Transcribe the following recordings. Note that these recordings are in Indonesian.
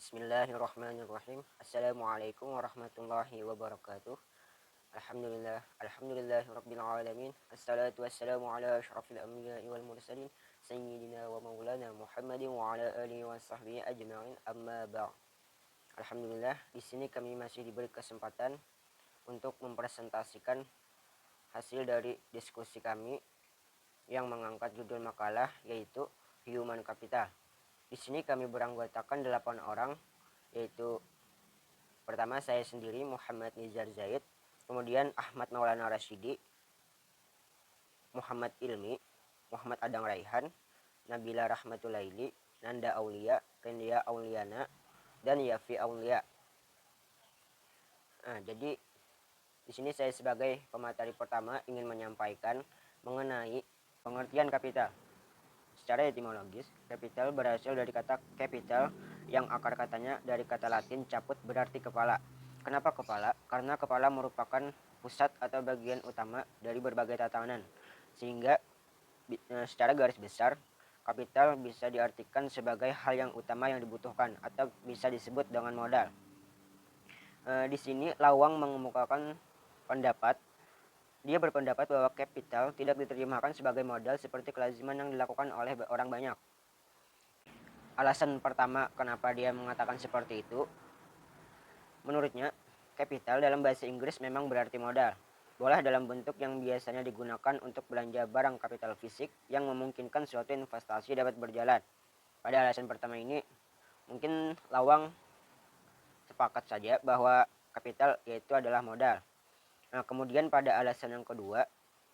Bismillahirrahmanirrahim. Assalamualaikum warahmatullahi wabarakatuh. Alhamdulillahirabbil alamin. Assalatu wassalamu ala asyrafil anbiya'i wal mursalin sayyidina wa maulana Muhammadin wa ala alihi wa sahbihi ajma'in. Amma ba'd. Alhamdulillah, di sini kami masih diberi kesempatan untuk mempresentasikan hasil dari diskusi kami yang mengangkat judul makalah yaitu Human Capital. Di sini kami beranggotakan 8 orang, yaitu pertama saya sendiri Muhammad Nizar Zaid, kemudian Ahmad Maulana Rashidi, Muhammad Ilmi, Muhammad Adang Raihan, Nabila Rahmatulaili, Nanda Aulia, Rendia Auliana, dan Yafi Aulia. Jadi di sini saya sebagai pemateri pertama ingin menyampaikan mengenai pengertian kapital. Secara etimologis, kapital berasal dari kata capital yang akar katanya dari kata Latin caput berarti kepala. Kenapa kepala? Karena kepala merupakan pusat atau bagian utama dari berbagai tatanan. Sehingga secara garis besar, kapital bisa diartikan sebagai hal yang utama yang dibutuhkan atau bisa disebut dengan modal. Di sini Lawang mengemukakan pendapat. Dia berpendapat bahwa kapital tidak diterjemahkan sebagai modal seperti kelaziman yang dilakukan oleh orang banyak. Alasan pertama kenapa dia mengatakan seperti itu, menurutnya, kapital dalam bahasa Inggris memang berarti modal. Boleh dalam bentuk yang biasanya digunakan untuk belanja barang kapital fisik yang memungkinkan suatu investasi dapat berjalan. Pada alasan pertama ini, mungkin Lawang sepakat saja bahwa kapital yaitu adalah modal. Kemudian pada alasan yang kedua,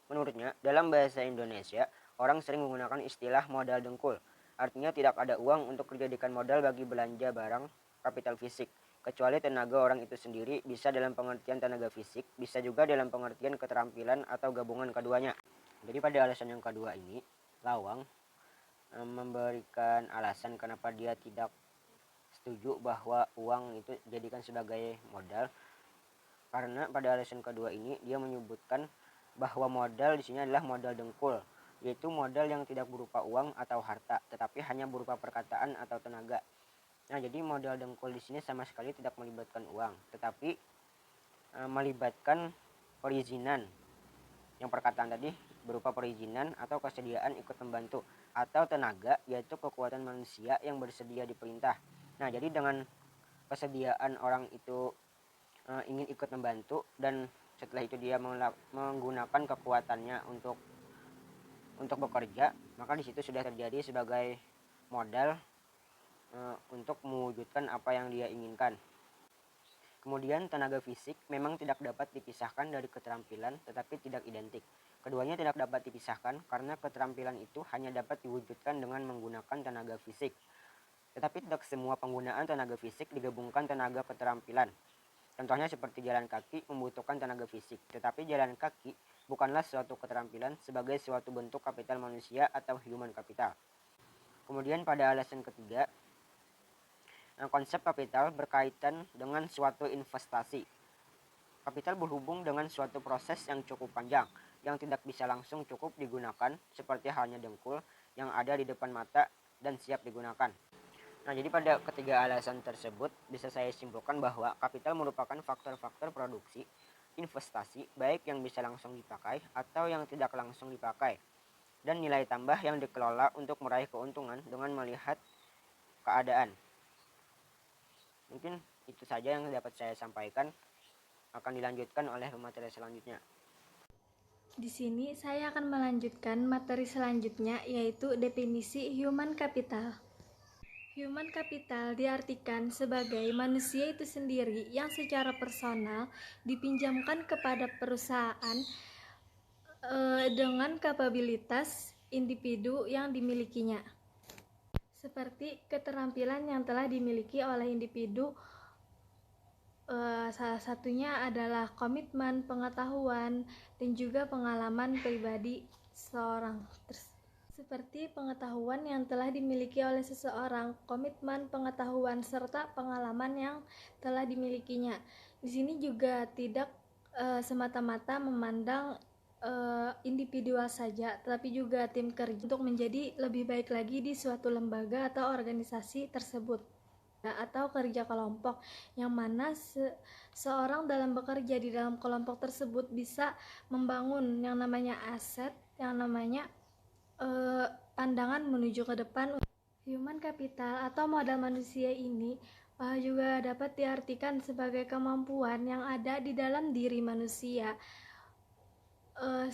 menurutnya dalam bahasa Indonesia orang sering menggunakan istilah modal dengkul. Artinya tidak ada uang untuk dijadikan modal bagi belanja barang kapital fisik. Kecuali tenaga orang itu sendiri, bisa dalam pengertian tenaga fisik, bisa juga dalam pengertian keterampilan atau gabungan keduanya. Jadi pada alasan yang kedua ini, Lawang memberikan alasan kenapa dia tidak setuju bahwa uang itu dijadikan sebagai modal. Karena pada alasan kedua ini dia menyebutkan bahwa modal di sini adalah modal dengkul, yaitu modal yang tidak berupa uang atau harta, tetapi hanya berupa perkataan atau tenaga. Jadi modal dengkul di sini sama sekali tidak melibatkan uang, tetapi melibatkan perizinan. Yang perkataan tadi berupa perizinan atau kesediaan ikut membantu, atau tenaga yaitu kekuatan manusia yang bersedia diperintah. Jadi dengan kesediaan orang itu ingin ikut membantu dan setelah itu dia menggunakan kekuatannya untuk bekerja, maka di situ sudah terjadi sebagai modal untuk mewujudkan apa yang dia inginkan. Kemudian tenaga fisik memang tidak dapat dipisahkan dari keterampilan, tetapi tidak identik. Keduanya tidak dapat dipisahkan karena keterampilan itu hanya dapat diwujudkan dengan menggunakan tenaga fisik. Tetapi tidak semua penggunaan tenaga fisik digabungkan tenaga keterampilan. Contohnya seperti jalan kaki membutuhkan tenaga fisik, tetapi jalan kaki bukanlah suatu keterampilan sebagai suatu bentuk kapital manusia atau human capital. Kemudian pada alasan ketiga, konsep kapital berkaitan dengan suatu investasi. Kapital berhubung dengan suatu proses yang cukup panjang, yang tidak bisa langsung cukup digunakan, seperti halnya dengkul yang ada di depan mata dan siap digunakan. Jadi pada ketiga alasan tersebut bisa saya simpulkan bahwa kapital merupakan faktor-faktor produksi, investasi, baik yang bisa langsung dipakai atau yang tidak langsung dipakai, dan nilai tambah yang dikelola untuk meraih keuntungan dengan melihat keadaan. Mungkin itu saja yang dapat saya sampaikan, akan dilanjutkan oleh pemateri selanjutnya. Di sini saya akan melanjutkan materi selanjutnya, yaitu definisi human capital. Human capital diartikan sebagai manusia itu sendiri yang secara personal dipinjamkan kepada perusahaan dengan kapabilitas individu yang dimilikinya, seperti keterampilan yang telah dimiliki oleh individu. Salah satunya adalah komitmen, pengetahuan, dan juga pengalaman pribadi seseorang. Seperti pengetahuan yang telah dimiliki oleh seseorang, komitmen, pengetahuan, serta pengalaman yang telah dimilikinya. Di sini juga tidak semata-mata memandang individual saja, tetapi juga tim kerja untuk menjadi lebih baik lagi di suatu lembaga atau organisasi tersebut. atau kerja kelompok, yang mana seorang dalam bekerja di dalam kelompok tersebut bisa membangun yang namanya aset, yang namanya pandangan menuju ke depan. Human capital atau modal manusia ini juga dapat diartikan sebagai kemampuan yang ada di dalam diri manusia,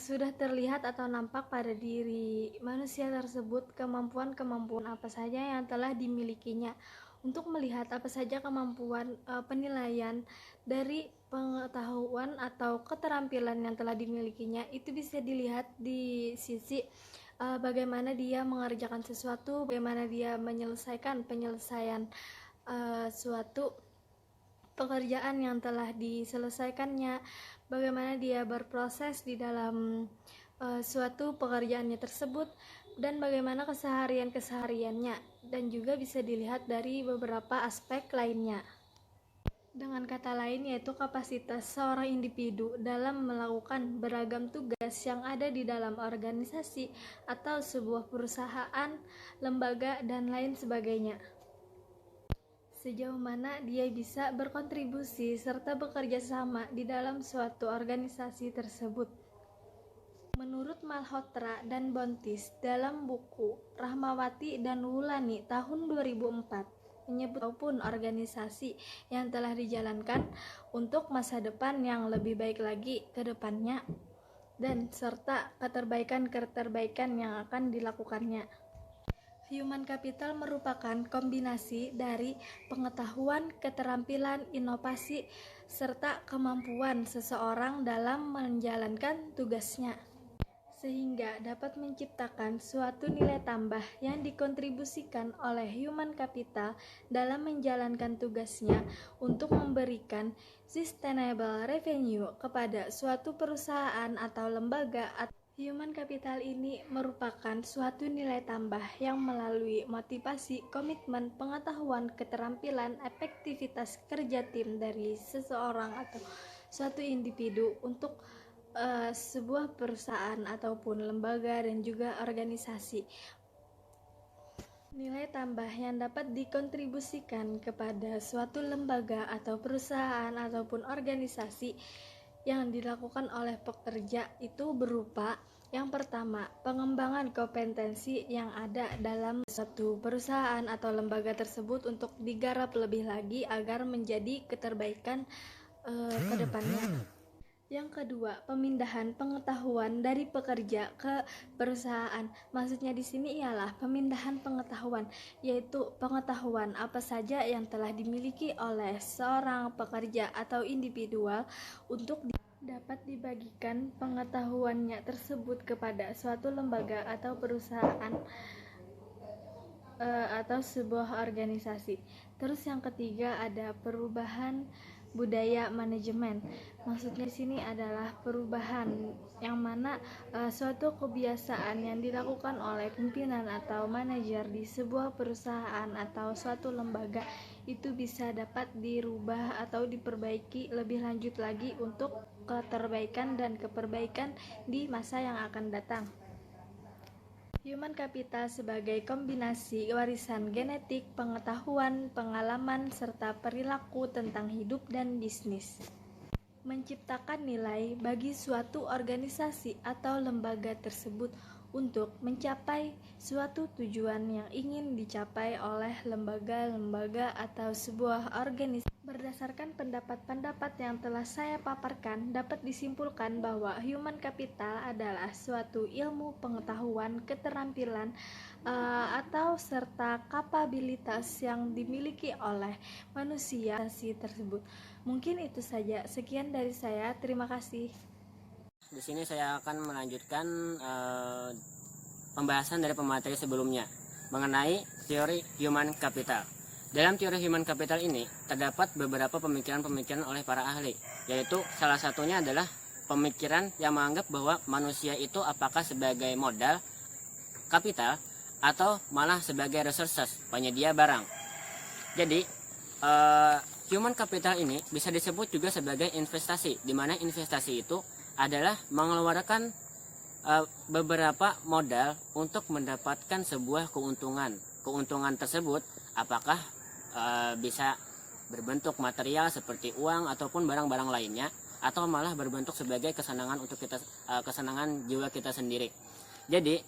sudah terlihat atau nampak pada diri manusia tersebut kemampuan-kemampuan apa saja yang telah dimilikinya. Untuk melihat apa saja kemampuan penilaian dari pengetahuan atau keterampilan yang telah dimilikinya, itu bisa dilihat di sisi bagaimana dia mengerjakan sesuatu, bagaimana dia menyelesaikan penyelesaian suatu pekerjaan yang telah diselesaikannya, bagaimana dia berproses di dalam suatu pekerjaannya tersebut, dan bagaimana kesehariannya, dan juga bisa dilihat dari beberapa aspek lainnya. Dengan kata lain, yaitu kapasitas seorang individu dalam melakukan beragam tugas yang ada di dalam organisasi atau sebuah perusahaan, lembaga, dan lain sebagainya. Sejauh mana dia bisa berkontribusi serta bekerja sama di dalam suatu organisasi tersebut. Menurut Malhotra dan Bontis dalam buku Rahmawati dan Wulani tahun 2004 menyebut maupun organisasi yang telah dijalankan untuk masa depan yang lebih baik lagi ke depannya, dan serta keterbaikan yang akan dilakukannya. Human capital merupakan kombinasi dari pengetahuan, keterampilan, inovasi, serta kemampuan seseorang dalam menjalankan tugasnya, sehingga dapat menciptakan suatu nilai tambah yang dikontribusikan oleh human capital dalam menjalankan tugasnya untuk memberikan sustainable revenue kepada suatu perusahaan atau lembaga. Human capital ini merupakan suatu nilai tambah yang melalui motivasi, komitmen, pengetahuan, keterampilan, efektivitas kerja tim dari seseorang atau suatu individu untuk sebuah perusahaan ataupun lembaga dan juga organisasi. Nilai tambah yang dapat dikontribusikan kepada suatu lembaga atau perusahaan ataupun organisasi yang dilakukan oleh pekerja itu berupa: yang pertama, pengembangan kompetensi yang ada dalam suatu perusahaan atau lembaga tersebut untuk digarap lebih lagi agar menjadi keterbaikan ke depannya. Yang kedua, pemindahan pengetahuan dari pekerja ke perusahaan. Maksudnya di sini ialah pemindahan pengetahuan, yaitu pengetahuan apa saja yang telah dimiliki oleh seorang pekerja atau individual untuk dapat dibagikan pengetahuannya tersebut kepada suatu lembaga atau perusahaan atau sebuah organisasi. Terus yang ketiga ada perubahan budaya manajemen. Maksudnya di sini adalah perubahan yang mana suatu kebiasaan yang dilakukan oleh pimpinan atau manajer di sebuah perusahaan atau suatu lembaga itu bisa dapat dirubah atau diperbaiki lebih lanjut lagi untuk keterbaikan dan keperbaikan di masa yang akan datang. Human capital sebagai kombinasi warisan genetik, pengetahuan, pengalaman, serta perilaku tentang hidup dan bisnis. Menciptakan nilai bagi suatu organisasi atau lembaga tersebut untuk mencapai suatu tujuan yang ingin dicapai oleh lembaga-lembaga atau sebuah organisasi. Berdasarkan pendapat-pendapat yang telah saya paparkan, dapat disimpulkan bahwa human capital adalah suatu ilmu, pengetahuan, keterampilan, atau serta kapabilitas yang dimiliki oleh manusia tersebut. Mungkin itu saja. Sekian dari saya. Terima kasih. Di sini saya akan melanjutkan pembahasan dari pemateri sebelumnya mengenai teori human capital. Dalam teori human capital ini terdapat beberapa pemikiran-pemikiran oleh para ahli, yaitu salah satunya adalah pemikiran yang menganggap bahwa manusia itu apakah sebagai modal, kapital, atau malah sebagai resources, penyedia barang. Jadi human capital ini bisa disebut juga sebagai investasi, di mana investasi itu adalah mengeluarkan beberapa modal untuk mendapatkan sebuah keuntungan. Keuntungan tersebut apakah bisa berbentuk material seperti uang ataupun barang-barang lainnya, atau malah berbentuk sebagai kesenangan untuk kita, kesenangan jiwa kita sendiri. Jadi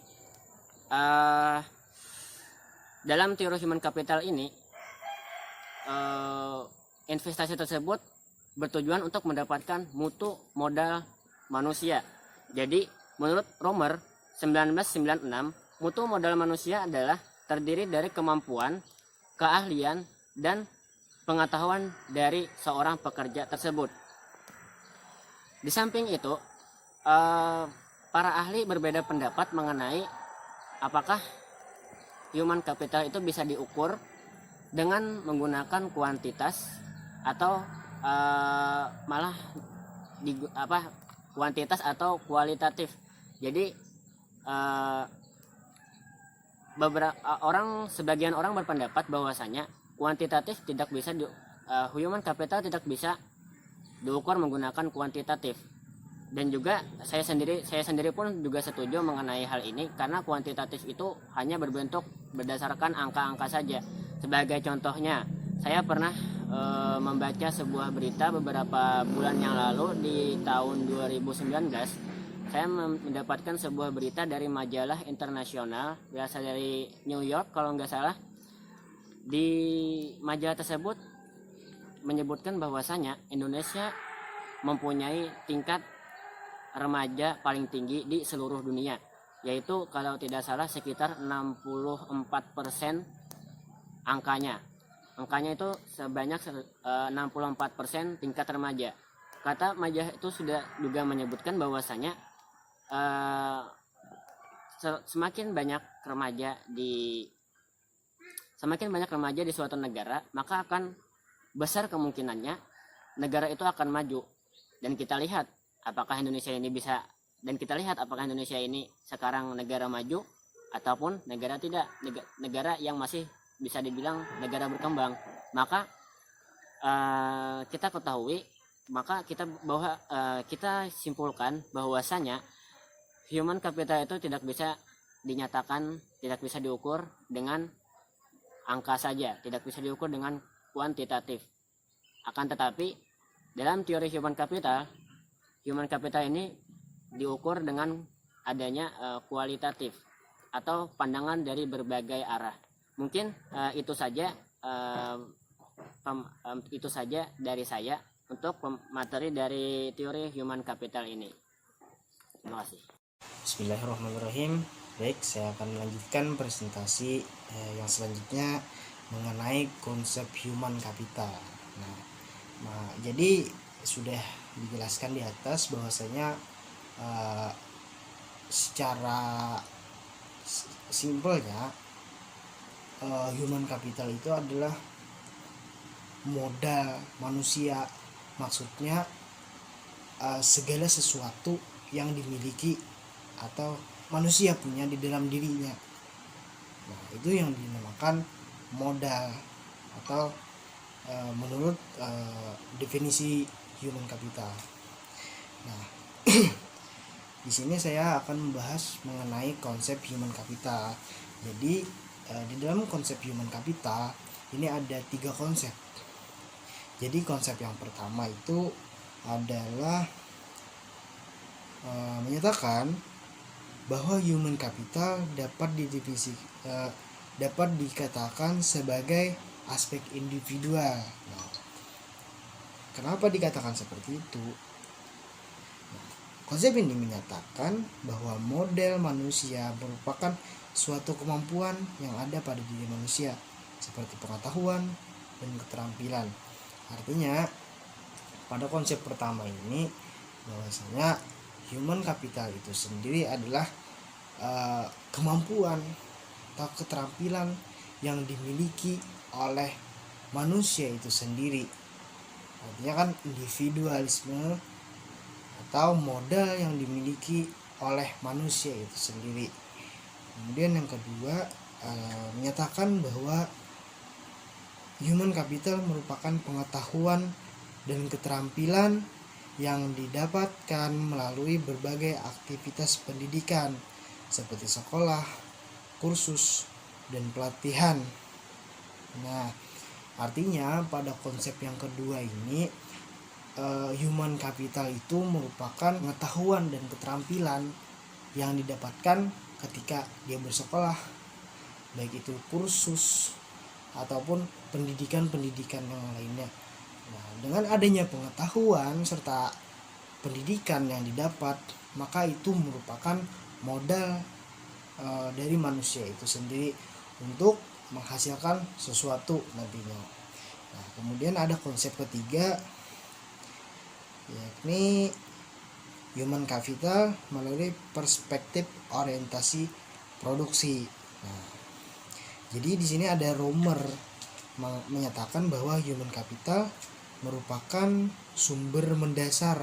dalam teori human capital ini, investasi tersebut bertujuan untuk mendapatkan mutu modal manusia. Jadi menurut Romer 1996, mutu modal manusia adalah terdiri dari kemampuan, keahlian, dan pengetahuan dari seorang pekerja tersebut. Di samping itu, para ahli berbeda pendapat mengenai apakah human capital itu bisa diukur dengan menggunakan kuantitas atau malah kuantitas atau kualitatif. Jadi sebagian orang berpendapat bahwasanya kuantitatif tidak bisa human capital tidak bisa diukur menggunakan kuantitatif. Dan juga saya sendiri pun juga setuju mengenai hal ini, karena kuantitatif itu hanya berbentuk berdasarkan angka-angka saja. Sebagai contohnya, saya pernah membaca sebuah berita beberapa bulan yang lalu di tahun 2019. Saya mendapatkan sebuah berita dari majalah internasional, berasal dari New York kalau nggak salah. Di majalah tersebut menyebutkan bahwasanya Indonesia mempunyai tingkat remaja paling tinggi di seluruh dunia, yaitu kalau tidak salah sekitar 64% angkanya itu sebanyak 64% tingkat remaja. Kata majalah itu sudah juga menyebutkan bahwasanya semakin banyak remaja di suatu negara, maka akan besar kemungkinannya negara itu akan maju. Dan kita lihat apakah Indonesia ini sekarang negara maju ataupun negara tidak, negara yang masih bisa dibilang negara berkembang. Maka kita simpulkan bahwasanya human capital itu tidak bisa diukur dengan angka saja, tidak bisa diukur dengan kuantitatif. Akan tetapi dalam teori human capital ini diukur dengan adanya kualitatif atau pandangan dari berbagai arah. Mungkin itu saja dari saya untuk materi dari teori human capital ini. Terima kasih. Bismillahirrahmanirrahim. Baik, saya akan melanjutkan presentasi yang selanjutnya mengenai konsep human capital. Jadi sudah dijelaskan di atas bahwasanya secara simpelnya human capital itu adalah modal manusia. Maksudnya segala sesuatu yang dimiliki atau manusia punya di dalam dirinya. Itu yang dinamakan modal atau menurut definisi human capital. Di sini saya akan membahas mengenai konsep human capital. Jadi di dalam konsep human capital ini ada 3 konsep. Jadi konsep yang pertama itu adalah menyatakan bahwa human capital dapat dikatakan sebagai aspek individual. Kenapa dikatakan seperti itu? Konsep ini menyatakan bahwa model manusia merupakan suatu kemampuan yang ada pada diri manusia, seperti pengetahuan dan keterampilan. Artinya, pada konsep pertama ini, bahwasanya human capital itu sendiri adalah kemampuan atau keterampilan yang dimiliki oleh manusia itu sendiri. Artinya kan individualisme atau modal yang dimiliki oleh manusia itu sendiri. Kemudian yang kedua, menyatakan bahwa human capital merupakan pengetahuan dan keterampilan yang didapatkan melalui berbagai aktivitas pendidikan seperti sekolah, kursus, dan pelatihan. Artinya pada konsep yang kedua ini human capital itu merupakan pengetahuan dan keterampilan yang didapatkan ketika dia bersekolah, baik itu kursus ataupun pendidikan-pendidikan yang lainnya. Nah, dengan adanya pengetahuan serta pendidikan yang didapat, maka itu merupakan modal dari manusia itu sendiri untuk menghasilkan sesuatu nantinya. Nah, kemudian ada konsep ketiga, yakni human capital melalui perspektif orientasi produksi. Nah, jadi di sini ada Romer menyatakan bahwa human capital merupakan sumber mendasar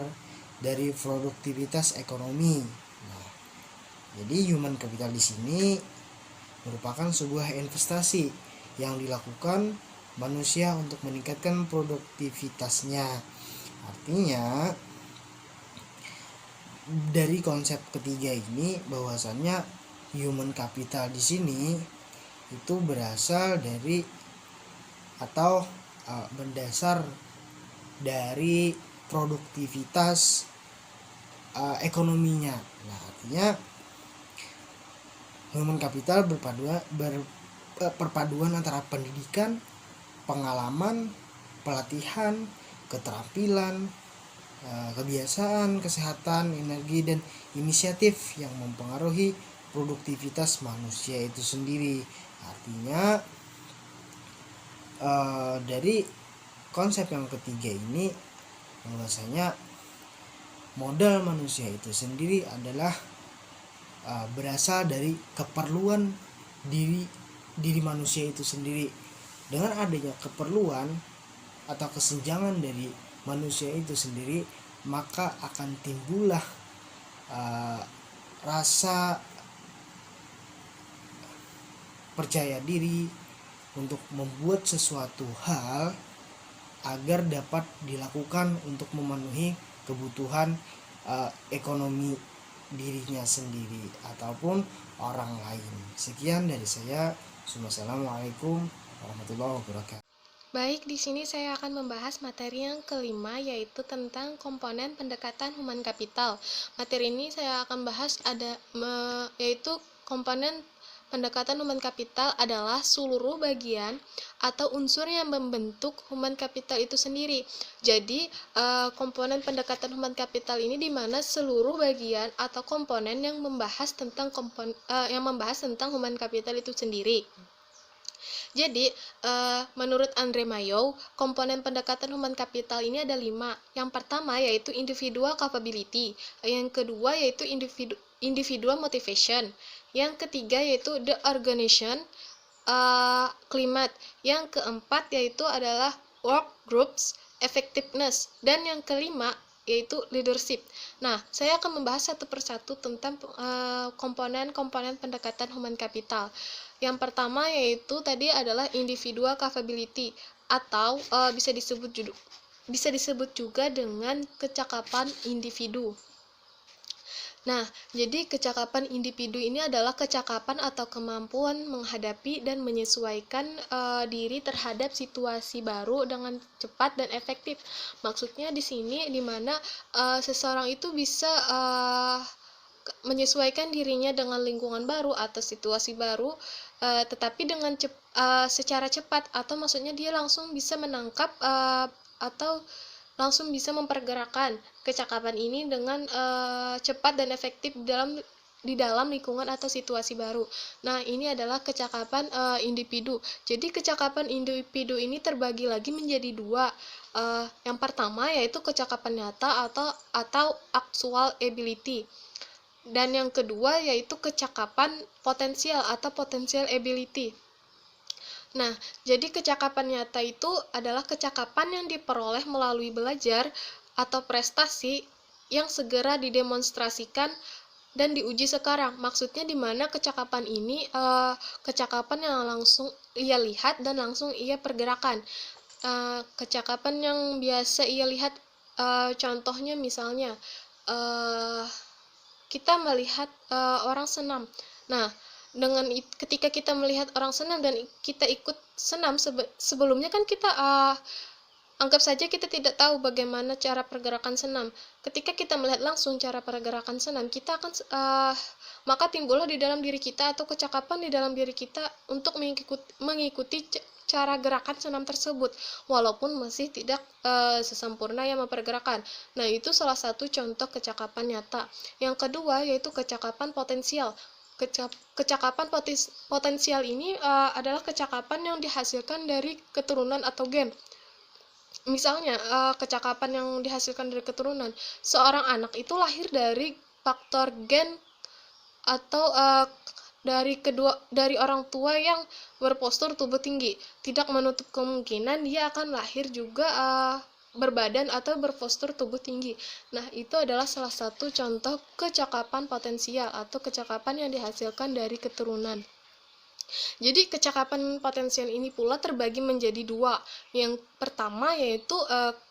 dari produktivitas ekonomi. Nah, jadi human capital di sini merupakan sebuah investasi yang dilakukan manusia untuk meningkatkan produktivitasnya. Artinya dari konsep ketiga ini bahwasannya human capital di sini itu berasal dari atau berdasar dari produktivitas ekonominya. Nah, artinya human capital perpaduan antara pendidikan, pengalaman, pelatihan, keterampilan, kebiasaan, kesehatan, energi, dan inisiatif yang mempengaruhi produktivitas manusia itu sendiri. Artinya dari konsep yang ketiga ini bahwasanya modal manusia itu sendiri adalah berasal dari keperluan diri manusia itu sendiri. Dengan adanya keperluan atau kesenjangan dari manusia itu sendiri, maka akan timbullah rasa percaya diri untuk membuat sesuatu hal agar dapat dilakukan untuk memenuhi kebutuhan ekonomi dirinya sendiri ataupun orang lain. Sekian dari saya. Wassalamualaikum warahmatullahi wabarakatuh. Baik, di sini saya akan membahas materi yang kelima, yaitu tentang komponen pendekatan human capital. Materi ini saya akan bahas yaitu komponen pendekatan human capital adalah seluruh bagian atau unsur yang membentuk human capital itu sendiri. Jadi, komponen pendekatan human capital ini di mana seluruh bagian atau komponen yang membahas tentang human capital itu sendiri. Jadi, menurut Andre Mayow, komponen pendekatan human capital ini ada 5. Yang pertama yaitu individual capability, yang kedua yaitu individual motivation, yang ketiga yaitu the organization climate, yang keempat yaitu adalah work groups effectiveness, dan yang kelima yaitu leadership. Nah, saya akan membahas satu persatu tentang komponen-komponen pendekatan human capital. Yang pertama yaitu tadi adalah individual capability atau bisa disebut juga dengan kecakapan individu. Nah, jadi kecakapan individu ini adalah kecakapan atau kemampuan menghadapi dan menyesuaikan diri terhadap situasi baru dengan cepat dan efektif. Maksudnya di sini di mana seseorang itu bisa menyesuaikan dirinya dengan lingkungan baru atau situasi baru, tetapi dengan secara cepat, atau maksudnya dia langsung bisa menangkap atau langsung bisa mempergerakkan kecakapan ini dengan cepat dan efektif di dalam lingkungan atau situasi baru. Nah, ini adalah kecakapan individu. Jadi kecakapan individu ini terbagi lagi menjadi 2. Yang pertama yaitu kecakapan nyata atau actual ability. Dan yang kedua yaitu kecakapan potensial atau potential ability. Nah, jadi kecakapan nyata itu adalah kecakapan yang diperoleh melalui belajar atau prestasi yang segera didemonstrasikan dan diuji sekarang. Maksudnya di mana kecakapan ini kecakapan yang langsung ia lihat dan langsung ia pergerakan. Kecakapan yang biasa ia lihat, contohnya misalnya kita melihat orang senam. Nah, ketika kita melihat orang senam dan kita ikut senam, sebelumnya kan kita anggap saja kita tidak tahu bagaimana cara pergerakan senam. Ketika kita melihat langsung cara pergerakan senam, kita akan maka timbullah di dalam diri kita atau kecakapan di dalam diri kita untuk mengikuti cara gerakan senam tersebut, walaupun masih tidak sesempurna yang mempergerakan. Nah, itu salah satu contoh kecakapan nyata. Yang kedua yaitu kecakapan potensial. Kecakapan potensial ini adalah kecakapan yang dihasilkan dari keturunan atau gen. Misalnya, kecakapan yang dihasilkan dari keturunan. Seorang anak itu lahir dari faktor gen atau dari orang tua yang berpostur tubuh tinggi. Tidak menutup kemungkinan dia akan lahir juga berbadan atau berpostur tubuh tinggi. Nah, itu adalah salah satu contoh kecakapan potensial atau kecakapan yang dihasilkan dari keturunan. Jadi kecakapan potensial ini pula terbagi menjadi dua. Yang pertama yaitu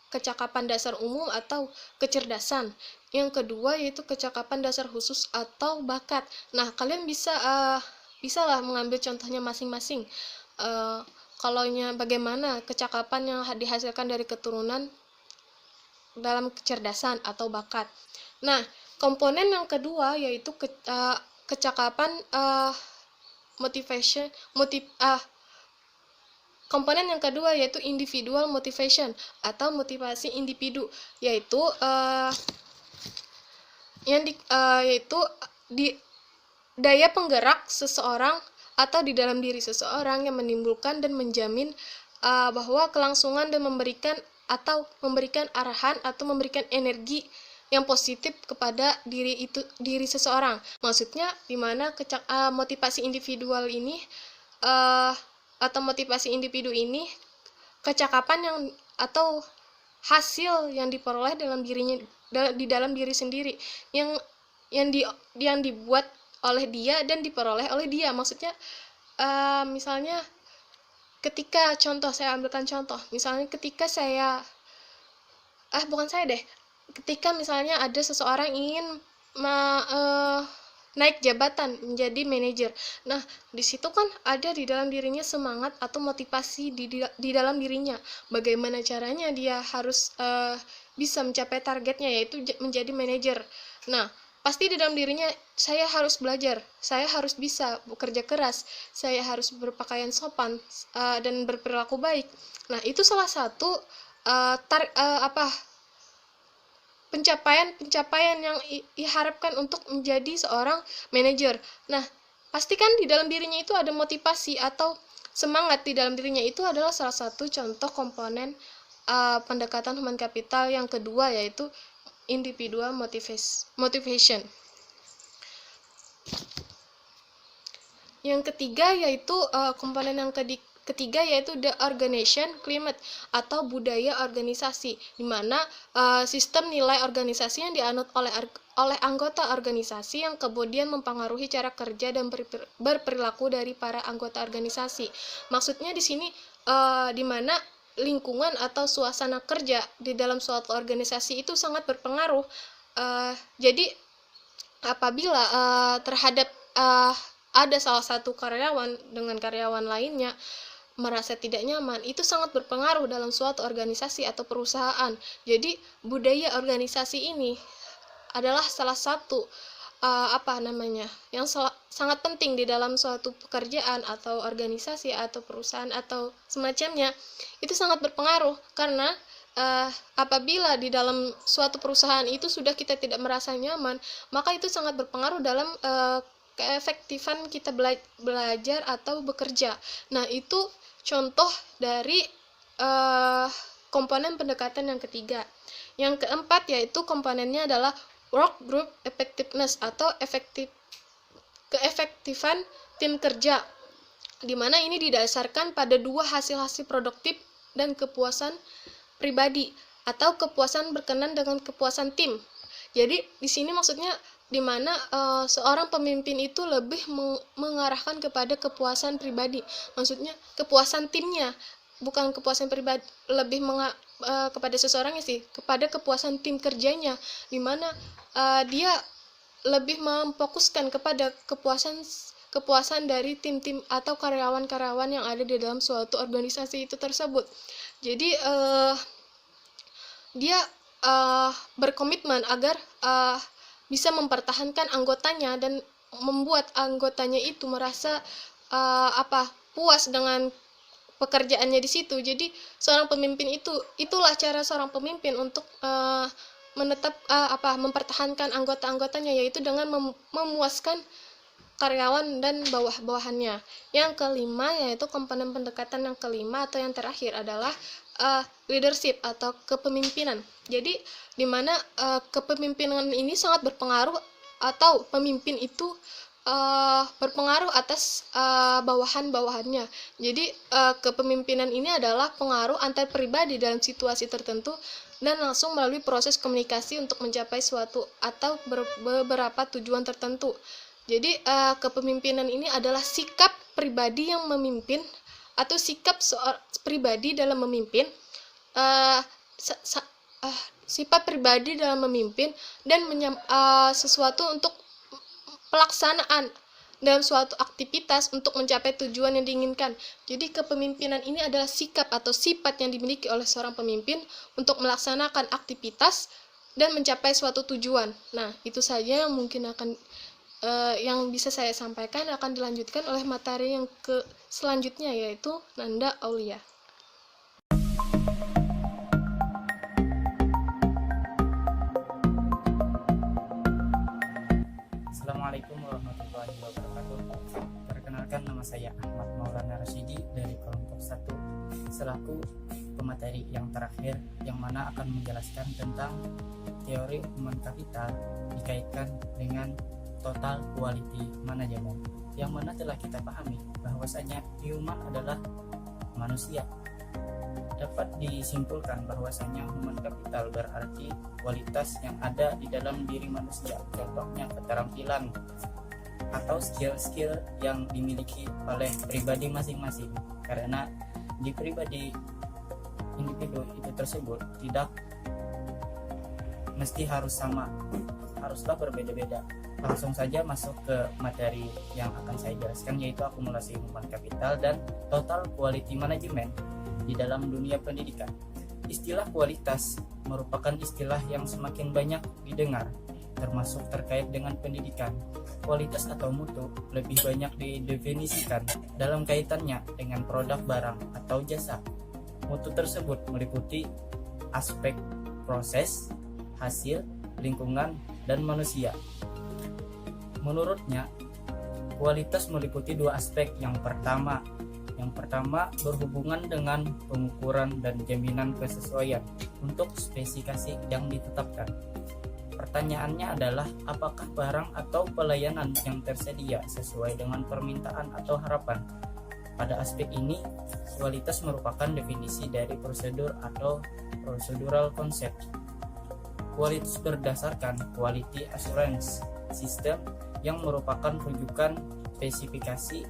kecakapan dasar umum atau kecerdasan. Yang kedua yaitu kecakapan dasar khusus atau bakat. Nah, kalian bisalah mengambil contohnya masing-masing. Bagaimana kecakapan yang dihasilkan dari keturunan dalam kecerdasan atau bakat. Nah, komponen yang kedua yaitu kecakapan komponen yang kedua yaitu individual motivation atau motivasi individu, yaitu daya penggerak seseorang atau di dalam diri seseorang yang menimbulkan dan menjamin bahwa kelangsungan dan memberikan arahan atau memberikan energi yang positif kepada diri seseorang. Maksudnya di mana motivasi individual ini atau motivasi individu ini kecakapan yang atau hasil yang diperoleh di dalam diri sendiri yang dibuat oleh dia dan diperoleh oleh dia. Maksudnya misalnya saya ambilkan contoh, misalnya ketika ketika misalnya ada seseorang ingin naik jabatan menjadi manajer. Nah, di situ kan ada di dalam dirinya semangat atau motivasi di dalam dirinya. Bagaimana caranya dia harus bisa mencapai targetnya, yaitu menjadi manajer. Nah, pasti di dalam dirinya, saya harus belajar, saya harus bisa bekerja keras, saya harus berpakaian sopan dan berperilaku baik. Nah, itu salah satu pencapaian yang diharapkan untuk menjadi seorang manajer. Nah, pastikan di dalam dirinya itu ada motivasi atau semangat di dalam dirinya. Itu adalah salah satu contoh komponen pendekatan human capital yang kedua, yaitu individual motivation. Yang ketiga yaitu komponen yang ketiga yaitu the organization climate atau budaya organisasi, di mana sistem nilai organisasi yang dianut oleh anggota organisasi yang kemudian mempengaruhi cara kerja dan berperilaku dari para anggota organisasi. Maksudnya di sini di mana lingkungan atau suasana kerja di dalam suatu organisasi itu sangat berpengaruh. Jadi apabila terhadap ada salah satu karyawan dengan karyawan lainnya merasa tidak nyaman, itu sangat berpengaruh dalam suatu organisasi atau perusahaan. Jadi budaya organisasi ini adalah salah satu yang sangat penting di dalam suatu pekerjaan atau organisasi atau perusahaan atau semacamnya. Itu sangat berpengaruh karena apabila di dalam suatu perusahaan itu sudah kita tidak merasa nyaman, maka itu sangat berpengaruh dalam keefektifan kita belajar atau bekerja. Nah, itu contoh dari komponen pendekatan yang ketiga. Yang keempat yaitu komponennya adalah work group effectiveness atau keefektifan tim kerja, di mana ini didasarkan pada dua hasil-hasil produktif dan kepuasan pribadi atau kepuasan berkenan dengan kepuasan tim. Jadi di sini maksudnya di mana seorang pemimpin itu lebih mengarahkan kepada kepuasan pribadi, maksudnya kepuasan timnya, bukan kepuasan pribadi, lebih kepada seseorangnya sih, kepada kepuasan tim kerjanya, di mana dia lebih memfokuskan kepada kepuasan kepuasan dari tim-tim atau karyawan-karyawan yang ada di dalam suatu organisasi itu tersebut. Jadi dia berkomitmen agar bisa mempertahankan anggotanya dan membuat anggotanya itu merasa puas dengan pekerjaannya di situ. Jadi seorang pemimpin itulah cara seorang pemimpin untuk mempertahankan anggota-anggotanya, yaitu dengan memuaskan karyawan dan bawah-bawahannya. Yang kelima yaitu komponen pendekatan yang kelima atau yang terakhir adalah leadership atau kepemimpinan. Jadi di mana kepemimpinan ini sangat berpengaruh atau pemimpin itu berpengaruh atas bawahan-bawahannya. Jadi kepemimpinan ini adalah pengaruh antar pribadi dalam situasi tertentu dan langsung melalui proses komunikasi untuk mencapai suatu atau beberapa tujuan tertentu. Jadi kepemimpinan ini adalah sikap pribadi yang memimpin atau sikap pribadi dalam memimpin, sifat pribadi dalam memimpin dan sesuatu untuk pelaksanaan dalam suatu aktivitas untuk mencapai tujuan yang diinginkan. Jadi kepemimpinan ini adalah sikap atau sifat yang dimiliki oleh seorang pemimpin untuk melaksanakan aktivitas dan mencapai suatu tujuan. Nah, itu saja yang mungkin akan yang bisa saya sampaikan. Akan dilanjutkan oleh materi yang selanjutnya, yaitu Nanda Aulia. Assalamualaikum warahmatullahi wabarakatuh. Perkenalkan, nama saya Ahmad Maulana Rasyidi dari kelompok 1 selaku pemateri yang terakhir, yang mana akan menjelaskan tentang teori human capital dikaitkan dengan total quality management, yang mana telah kita pahami bahwasanya human adalah manusia. Dapat disimpulkan bahwasanya human capital berarti kualitas yang ada di dalam diri manusia, contohnya keterampilan atau skill-skill yang dimiliki oleh pribadi masing-masing. Karena di pribadi individu itu tersebut tidak mesti harus sama, haruslah berbeda-beda. Langsung saja masuk ke materi yang akan saya jelaskan, yaitu akumulasi human capital dan total quality management di dalam dunia pendidikan. Istilah kualitas merupakan istilah yang semakin banyak didengar, termasuk terkait dengan pendidikan. Kualitas atau mutu lebih banyak didefinisikan dalam kaitannya dengan produk barang atau jasa. Mutu tersebut meliputi aspek proses, hasil, lingkungan, dan manusia. Menurutnya, kualitas meliputi dua aspek. Yang pertama berhubungan dengan pengukuran dan jaminan kesesuaian untuk spesifikasi yang ditetapkan. Pertanyaannya adalah, apakah barang atau pelayanan yang tersedia sesuai dengan permintaan atau harapan? Pada aspek ini, kualitas merupakan definisi dari prosedur atau procedural concept. Kualitas berdasarkan quality assurance system yang merupakan rujukan spesifikasi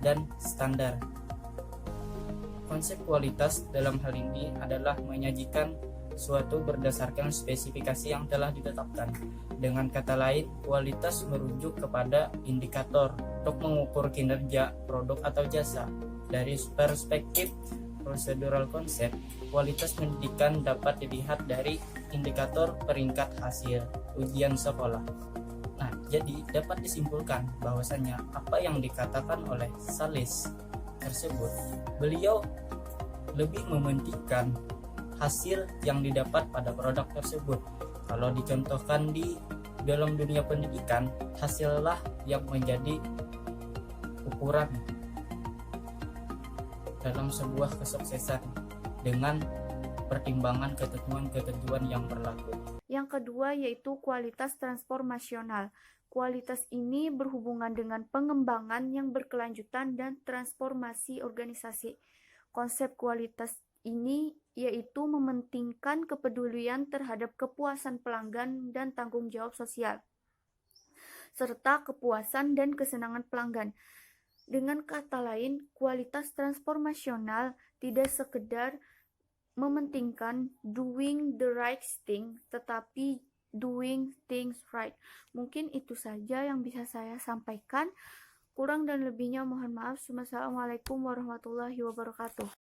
dan standar. Konsep kualitas dalam hal ini adalah menyajikan suatu berdasarkan spesifikasi yang telah ditetapkan. Dengan kata lain, kualitas merujuk kepada indikator untuk mengukur kinerja produk atau jasa. Dari perspektif procedural concept, kualitas pendidikan dapat dilihat dari indikator peringkat hasil ujian sekolah. Nah, jadi dapat disimpulkan bahwasanya apa yang dikatakan oleh Sales tersebut, beliau lebih mementingkan hasil yang didapat pada produk tersebut. Kalau dicontohkan di dalam dunia pendidikan, hasillah yang menjadi ukuran dalam sebuah kesuksesan dengan pertimbangan ketentuan-ketentuan yang berlaku. Yang kedua yaitu kualitas transformasional. Kualitas ini berhubungan dengan pengembangan yang berkelanjutan dan transformasi organisasi. Konsep kualitas ini yaitu mementingkan kepedulian terhadap kepuasan pelanggan dan tanggung jawab sosial, serta kepuasan dan kesenangan pelanggan. Dengan kata lain, kualitas transformasional tidak sekedar mementingkan doing the right thing, tetapi doing things right. Mungkin itu saja yang bisa saya sampaikan. Kurang dan lebihnya mohon maaf. Wassalamualaikum warahmatullahi wabarakatuh.